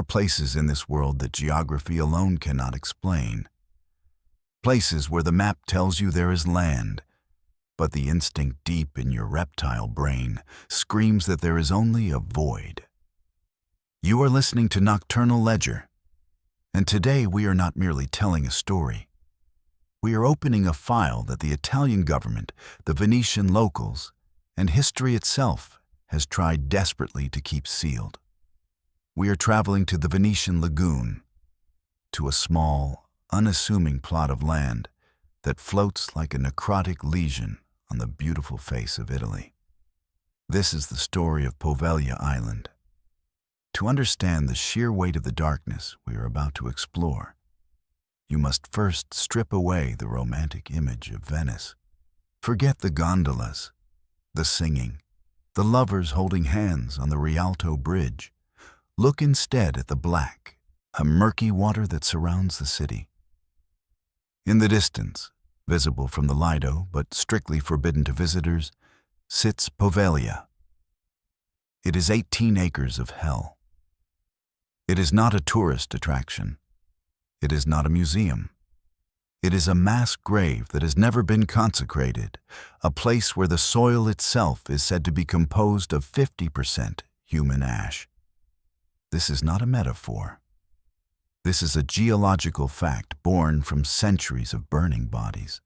are places in this world that geography alone cannot explain. Places where the map tells you there is land, but the instinct deep in your reptile brain screams that there is only a void. You are listening to Nocturnal Ledger, and today we are not merely telling a story. We are opening a file that the Italian government, the Venetian locals, and history itself has tried desperately to keep sealed. We are traveling to the Venetian Lagoon, to a small, unassuming plot of land that floats like a necrotic lesion on the beautiful face of Italy. This is the story of Poveglia Island. To understand the sheer weight of the darkness we are about to explore, you must first strip away the romantic image of Venice. Forget the gondolas, the singing, the lovers holding hands on the Rialto Bridge. Look instead at the black, a murky water that surrounds the city. In the distance, visible from the Lido but strictly forbidden to visitors, sits Poveglia. It is 18 acres of hell. It is not a tourist attraction. It is not a museum. It is a mass grave that has never been consecrated, a place where the soil itself is said to be composed of 50% human ash. This is not a metaphor. This is a geological fact born from centuries of burning bodies.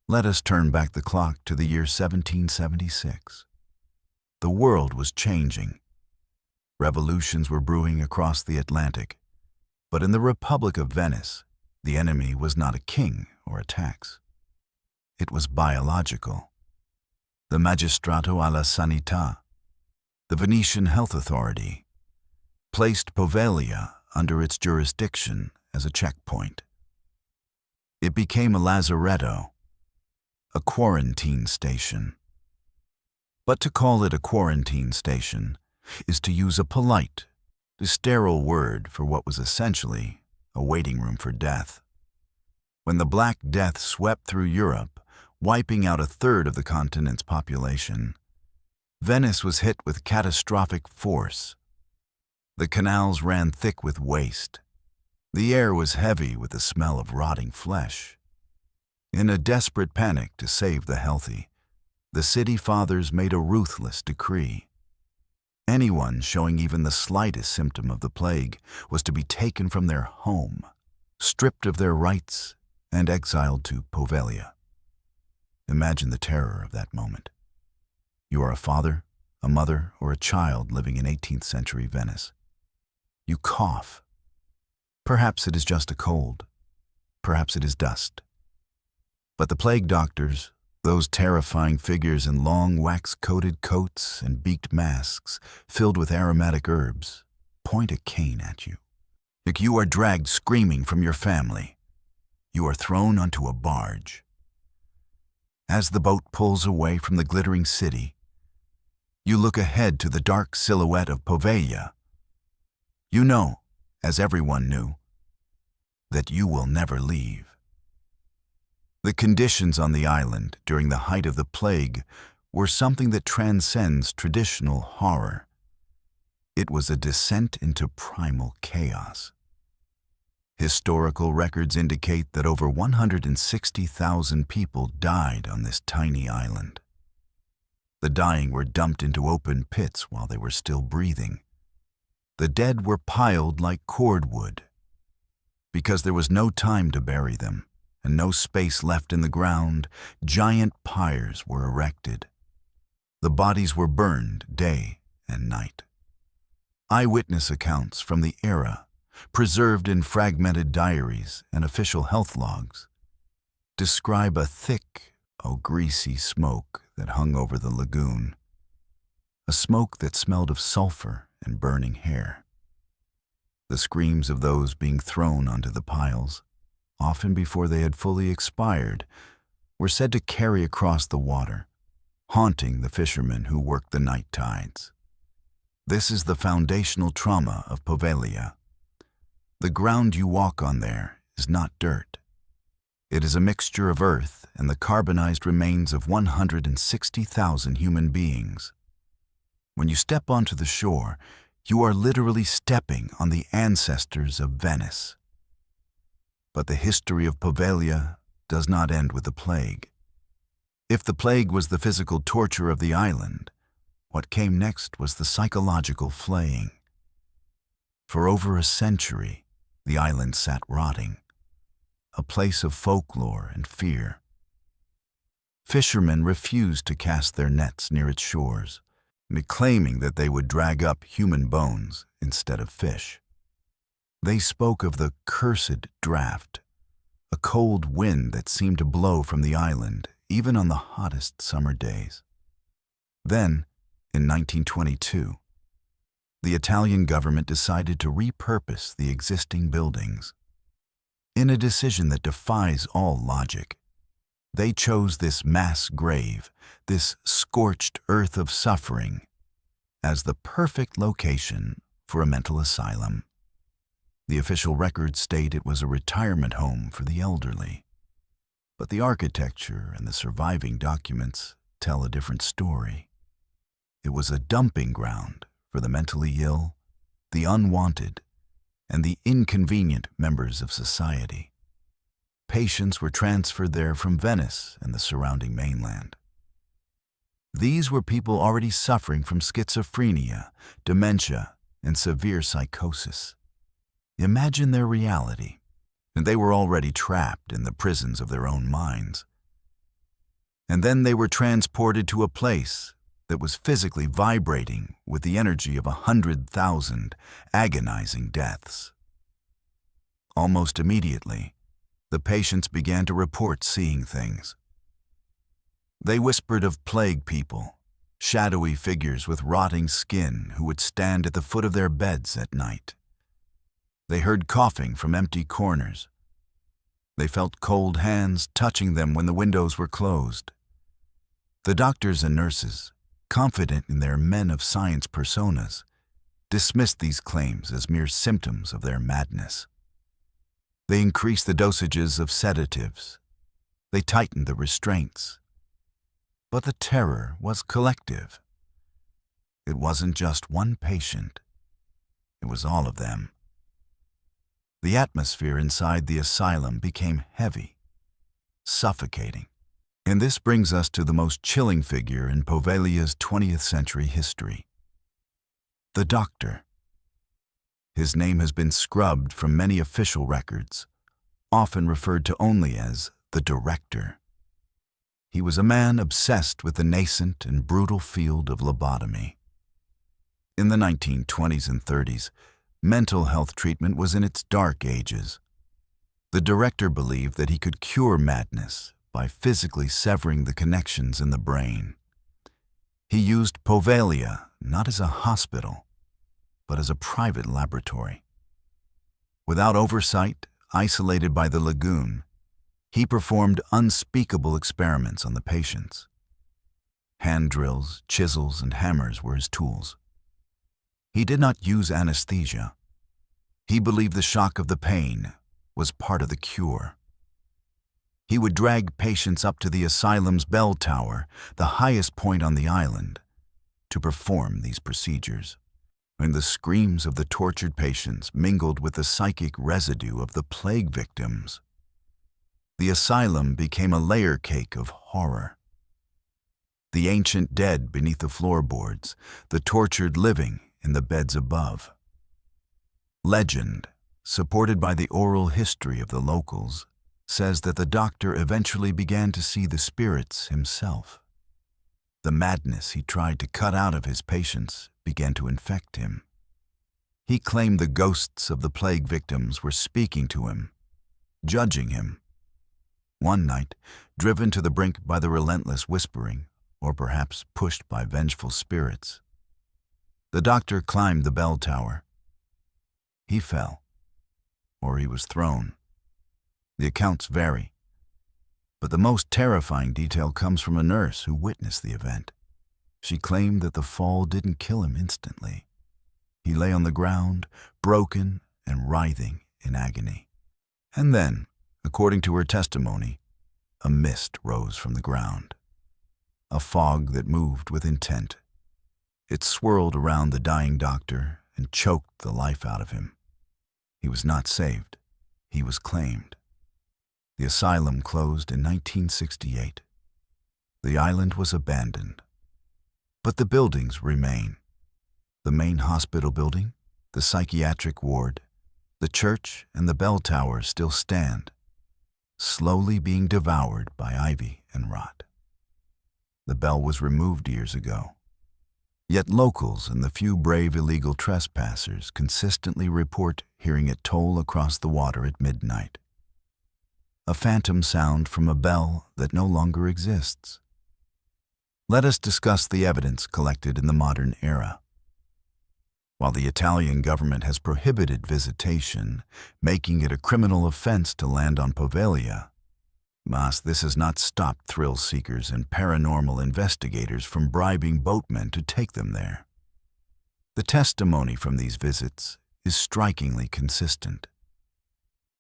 Let us turn back the clock to the year 1776. The world was changing. Revolutions were brewing across the Atlantic, but in the Republic of Venice, the enemy was not a king or a tax. It was biological. The Magistrato alla Sanità, the Venetian Health Authority, placed Poveglia under its jurisdiction as a checkpoint. It became a lazaretto, a quarantine station. But to call it a quarantine station is to use a polite, sterile word for what was essentially a waiting room for death. When the Black Death swept through Europe, wiping out a third of the continent's population, Venice was hit with catastrophic force. The canals ran thick with waste. The air was heavy with the smell of rotting flesh. In a desperate panic to save the healthy, the city fathers made a ruthless decree. Anyone showing even the slightest symptom of the plague was to be taken from their home, stripped of their rights, and exiled to Poveglia. Imagine the terror of that moment. You are a father, a mother, or a child living in 18th century Venice. You cough. Perhaps it is just a cold. Perhaps it is dust. But the plague doctors, those terrifying figures in long wax-coated coats and beaked masks filled with aromatic herbs, point a cane at you. You are dragged screaming from your family. You are thrown onto a barge. As the boat pulls away from the glittering city, you look ahead to the dark silhouette of Poveglia. You know, as everyone knew, that you will never leave. The conditions on the island during the height of the plague were something that transcends traditional horror. It was a descent into primal chaos. Historical records indicate that over 160,000 people died on this tiny island. The dying were dumped into open pits while they were still breathing. The dead were piled like cordwood. Because there was no time to bury them and no space left in the ground, giant pyres were erected. The bodies were burned day and night. Eyewitness accounts from the era, preserved in fragmented diaries and official health logs, describe a thick, greasy smoke that hung over the lagoon, a smoke that smelled of sulfur and burning hair. The screams of those being thrown onto the piles, often before they had fully expired, were said to carry across the water, haunting the fishermen who worked the night tides. This is the foundational trauma of Poveglia. The ground you walk on there is not dirt. It is a mixture of earth and the carbonized remains of 160,000 human beings. When you step onto the shore, You are literally stepping on the ancestors of Venice. But the history of Poveglia does not end with the plague. If the plague was the physical torture of the island, what came next was the psychological flaying. For over a century, the island sat rotting, a place of folklore and fear. Fishermen refused to cast their nets near its shores, claiming that they would drag up human bones instead of fish. They spoke of the cursed draft, a cold wind that seemed to blow from the island even on the hottest summer days. Then, in 1922, the Italian government decided to repurpose the existing buildings. In a decision that defies all logic, they chose this mass grave, this scorched earth of suffering, as the perfect location for a mental asylum. The official records state it was a retirement home for the elderly, but the architecture and the surviving documents tell a different story. It was a dumping ground for the mentally ill, the unwanted, and the inconvenient members of society. Patients were transferred there from Venice and the surrounding mainland. These were people already suffering from schizophrenia, dementia, and severe psychosis. Imagine their reality, and they were already trapped in the prisons of their own minds. And then they were transported to a place that was physically vibrating with the energy of 100,000 agonizing deaths. Almost immediately, the patients began to report seeing things. They whispered of plague people, shadowy figures with rotting skin who would stand at the foot of their beds at night. They heard coughing from empty corners. They felt cold hands touching them when the windows were closed. The doctors and nurses, confident in their men of science personas, dismissed these claims as mere symptoms of their madness. They increased the dosages of sedatives. They tightened the restraints. But the terror was collective. It wasn't just one patient. It was all of them. The atmosphere inside the asylum became heavy, suffocating. And this brings us to the most chilling figure in Poveglia's 20th century history: the doctor. His name has been scrubbed from many official records, often referred to only as the director. He was a man obsessed with the nascent and brutal field of lobotomy. In the 1920s and 30s, mental health treatment was in its dark ages. The director believed that he could cure madness by physically severing the connections in the brain. He used Poveglia not as a hospital, but as a private laboratory. Without oversight, isolated by the lagoon, he performed unspeakable experiments on the patients. Hand drills, chisels, and hammers were his tools. He did not use anesthesia. He believed the shock of the pain was part of the cure. He would drag patients up to the asylum's bell tower, the highest point on the island, to perform these procedures. And the screams of the tortured patients mingled with the psychic residue of the plague victims. The asylum became a layer cake of horror. The ancient dead beneath the floorboards, the tortured living in the beds above. Legend, supported by the oral history of the locals, says that the doctor eventually began to see the spirits himself. The madness he tried to cut out of his patients began to infect him. He claimed the ghosts of the plague victims were speaking to him, judging him. One night, driven to the brink by the relentless whispering, or perhaps pushed by vengeful spirits, the doctor climbed the bell tower. He fell, or he was thrown. The accounts vary, but the most terrifying detail comes from a nurse who witnessed the event. She claimed that the fall didn't kill him instantly. He lay on the ground, broken and writhing in agony. And then, according to her testimony, a mist rose from the ground, a fog that moved with intent. It swirled around the dying doctor and choked the life out of him. He was not saved. He was claimed. The asylum closed in 1968. The island was abandoned. But the buildings remain. The main hospital building, the psychiatric ward, the church, and the bell tower still stand, slowly being devoured by ivy and rot. The bell was removed years ago. Yet locals and the few brave illegal trespassers consistently report hearing it toll across the water at midnight. A phantom sound from a bell that no longer exists. Let us discuss the evidence collected in the modern era. While the Italian government has prohibited visitation, making it a criminal offense to land on Poveglia, this has not stopped thrill seekers and paranormal investigators from bribing boatmen to take them there. The testimony from these visits is strikingly consistent.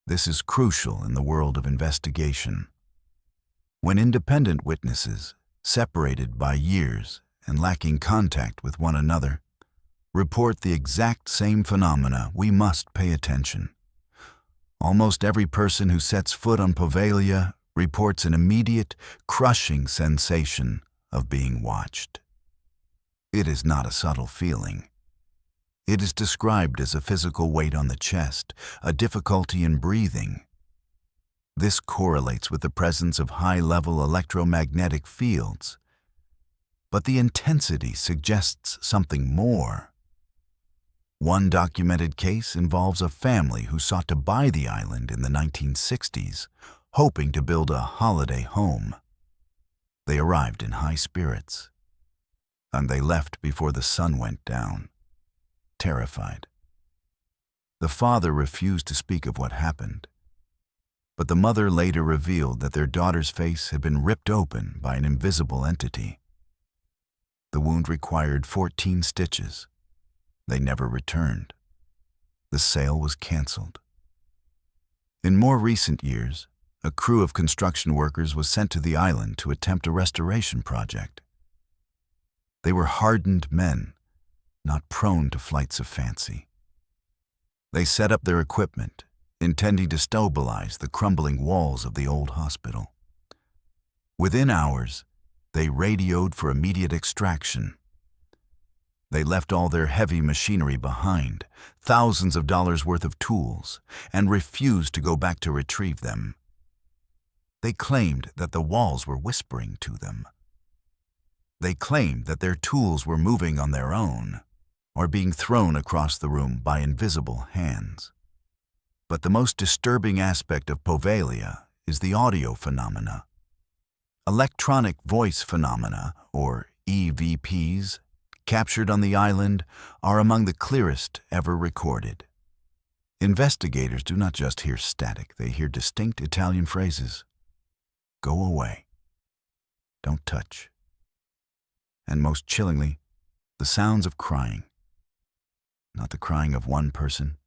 This is crucial in the world of investigation. When independent witnesses, separated by years and lacking contact with one another, report the exact same phenomena, we must pay attention. Almost every person who sets foot on Poveglia reports an immediate, crushing sensation of being watched. It is not a subtle feeling. It is described as a physical weight on the chest, a difficulty in breathing. This correlates with the presence of high-level electromagnetic fields. But the intensity suggests something more. One documented case involves a family who sought to buy the island in the 1960s, hoping to build a holiday home. They arrived in high spirits, and they left before the sun went down, terrified. The father refused to speak of what happened, but the mother later revealed that their daughter's face had been ripped open by an invisible entity. The wound required 14 stitches. They never returned. The sale was canceled. In more recent years, a crew of construction workers was sent to the island to attempt a restoration project. They were hardened men, not prone to flights of fancy. They set up their equipment, intending to stabilize the crumbling walls of the old hospital. Within hours, they radioed for immediate extraction. They left all their heavy machinery behind, thousands of dollars worth of tools, and refused to go back to retrieve them. They claimed that the walls were whispering to them. They claimed that their tools were moving on their own, or being thrown across the room by invisible hands. But the most disturbing aspect of Poveglia is the audio phenomena. Electronic voice phenomena, or EVPs, captured on the island are among the clearest ever recorded. Investigators do not just hear static, they hear distinct Italian phrases. Go away. Don't touch. And most chillingly, the sounds of crying. Not the crying of one person,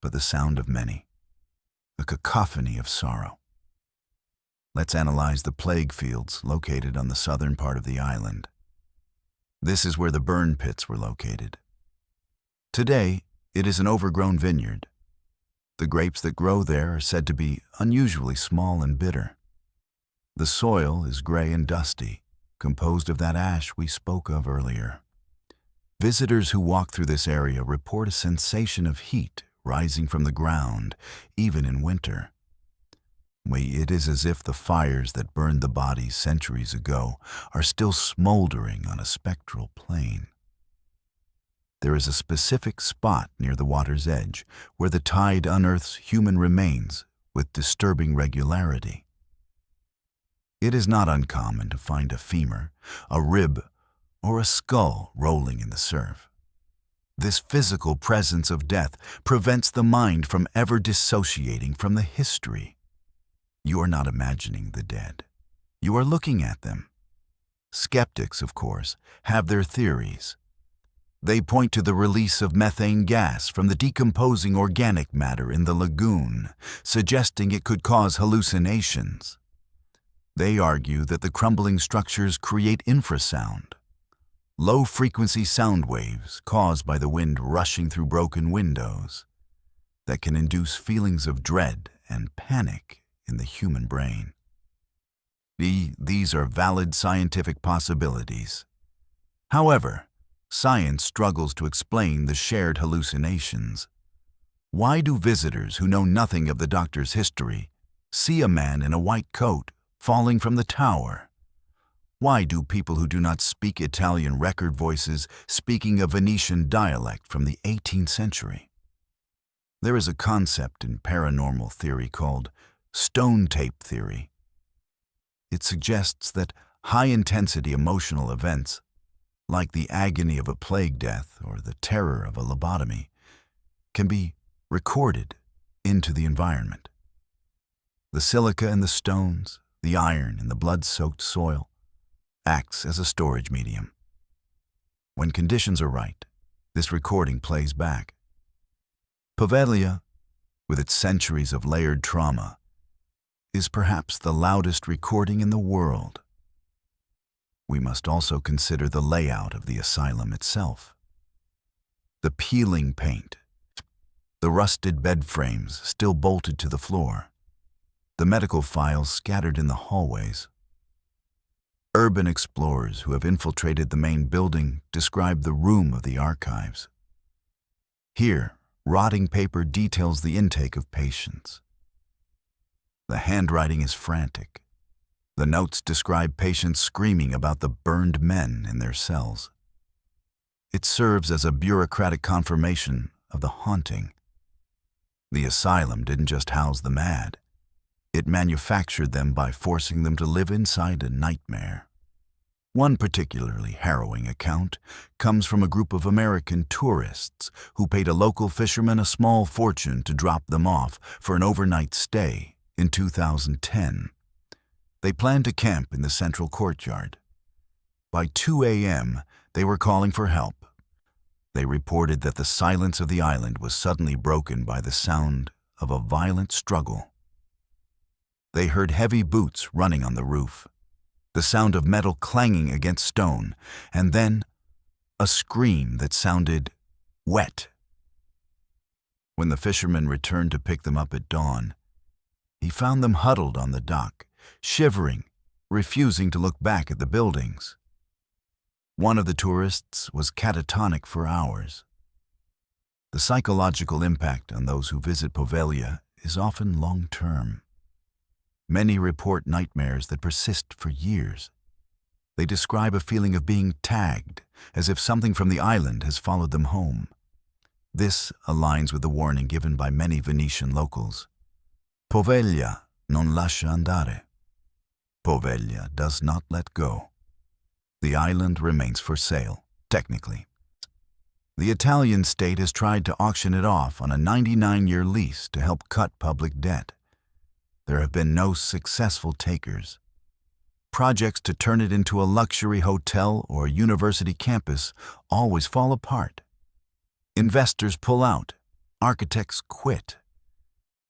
but the sound of many. A cacophony of sorrow. Let's analyze the plague fields located on the southern part of the island. This is where the burn pits were located. Today, it is an overgrown vineyard. The grapes that grow there are said to be unusually small and bitter. The soil is gray and dusty, composed of that ash we spoke of earlier. Visitors who walk through this area report a sensation of heat rising from the ground, even in winter. It is as if the fires that burned the bodies centuries ago are still smoldering on a spectral plane. There is a specific spot near the water's edge where the tide unearths human remains with disturbing regularity. It is not uncommon to find a femur, a rib, or a skull rolling in the surf. This physical presence of death prevents the mind from ever dissociating from the history. You are not imagining the dead. You are looking at them. Skeptics, of course, have their theories. They point to the release of methane gas from the decomposing organic matter in the lagoon, suggesting it could cause hallucinations. They argue that the crumbling structures create infrasound. low-frequency sound waves caused by the wind rushing through broken windows that can induce feelings of dread and panic in the human brain. These are valid scientific possibilities. However, science struggles to explain the shared hallucinations. Why do visitors who know nothing of the doctor's history see a man in a white coat falling from the tower? Why do people who do not speak Italian record voices speaking a Venetian dialect from the 18th century? There is a concept in paranormal theory called stone tape theory. It suggests that high-intensity emotional events, like the agony of a plague death or the terror of a lobotomy, can be recorded into the environment. The silica in the stones, the iron in the blood-soaked soil, acts as a storage medium. When conditions are right, this recording plays back. Poveglia, with its centuries of layered trauma, is perhaps the loudest recording in the world. We must also consider the layout of the asylum itself. The peeling paint, the rusted bed frames still bolted to the floor, the medical files scattered in the hallways. Urban explorers who have infiltrated the main building describe the room of the archives. Here, rotting paper details the intake of patients. The handwriting is frantic. The notes describe patients screaming about the burned men in their cells. It serves as a bureaucratic confirmation of the haunting. The asylum didn't just house the mad. It manufactured them by forcing them to live inside a nightmare. One particularly harrowing account comes from a group of American tourists who paid a local fisherman a small fortune to drop them off for an overnight stay in 2010. They planned to camp in the central courtyard. By 2 a.m., they were calling for help. They reported that the silence of the island was suddenly broken by the sound of a violent struggle. They heard heavy boots running on the roof, the sound of metal clanging against stone, and then a scream that sounded wet. When the fisherman returned to pick them up at dawn, he found them huddled on the dock, shivering, refusing to look back at the buildings. One of the tourists was catatonic for hours. The psychological impact on those who visit Poveglia is often long-term. Many report nightmares that persist for years. They describe a feeling of being tagged, as if something from the island has followed them home. This aligns with the warning given by many Venetian locals. Poveglia non lascia andare. Poveglia does not let go. The island remains for sale, technically. The Italian state has tried to auction it off on a 99-year lease to help cut public debt. There have been no successful takers. Projects to turn it into a luxury hotel or university campus always fall apart. Investors pull out. Architects quit.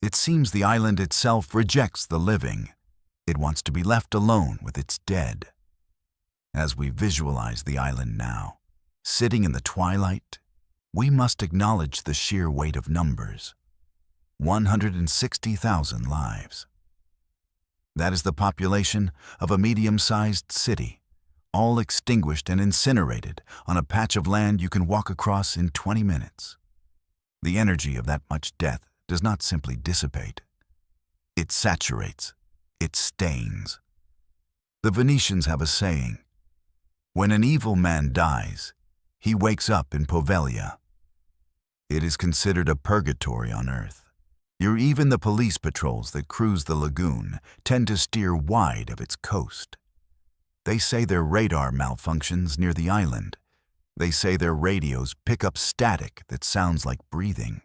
It seems the island itself rejects the living. It wants to be left alone with its dead. As we visualize the island now, sitting in the twilight, we must acknowledge the sheer weight of numbers. 160,000 lives. That is the population of a medium-sized city, all extinguished and incinerated on a patch of land you can walk across in 20 minutes. The energy of that much death does not simply dissipate. It saturates. It stains. The Venetians have a saying, "When an evil man dies, he wakes up in Poveglia." It is considered a purgatory on earth. Even the police patrols that cruise the lagoon tend to steer wide of its coast. They say their radar malfunctions near the island. They say their radios pick up static that sounds like breathing.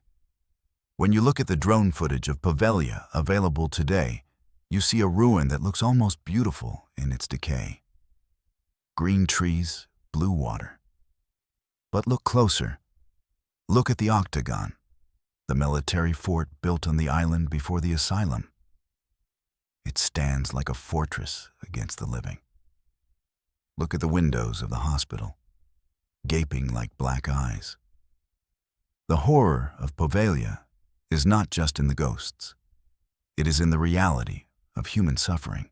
When you look at the drone footage of Poveglia available today, you see a ruin that looks almost beautiful in its decay. Green trees, blue water. But look closer. Look at the octagon, the military fort built on the island before the asylum. It stands like a fortress against the living. Look at the windows of the hospital. gaping like black eyes. The horror of Poveglia is not just in the ghosts. It is in the reality of human suffering.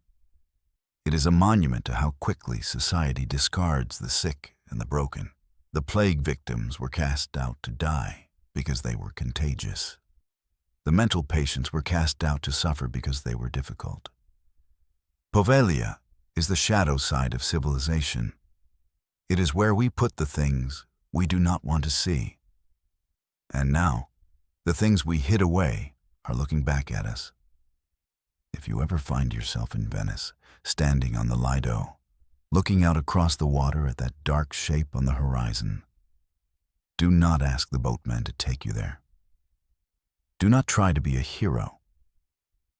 It is a monument to how quickly society discards the sick and the broken. The plague victims were cast out to die because they were contagious. The mental patients were cast out to suffer because they were difficult. Poveglia is the shadow side of civilization. It is where we put the things we do not want to see. And now, the things we hid away are looking back at us. If you ever find yourself in Venice, standing on the Lido, looking out across the water at that dark shape on the horizon, do not ask the boatman to take you there. Do not try to be a hero.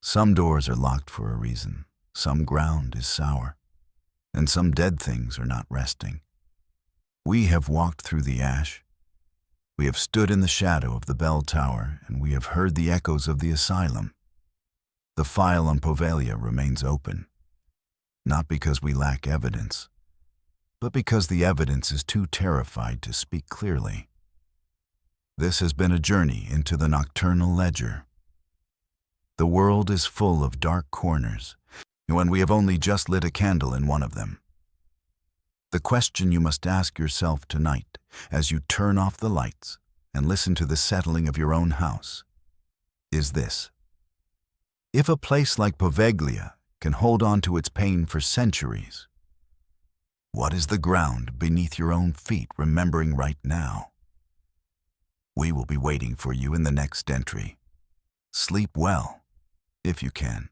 Some doors are locked for a reason, some ground is sour, and some dead things are not resting. We have walked through the ash. We have stood in the shadow of the bell tower, and we have heard the echoes of the Asylum. The file on Poveglia remains open, not because we lack evidence, but because the evidence is too terrified to speak clearly. This has been a journey into the Nocturnal Ledger. The world is full of dark corners, when we have only just lit a candle in one of them. The question you must ask yourself tonight, as you turn off the lights and listen to the settling of your own house, is this. If a place like Poveglia can hold on to its pain for centuries, what is the ground beneath your own feet remembering right now? We will be waiting for you in the next entry. Sleep well, if you can.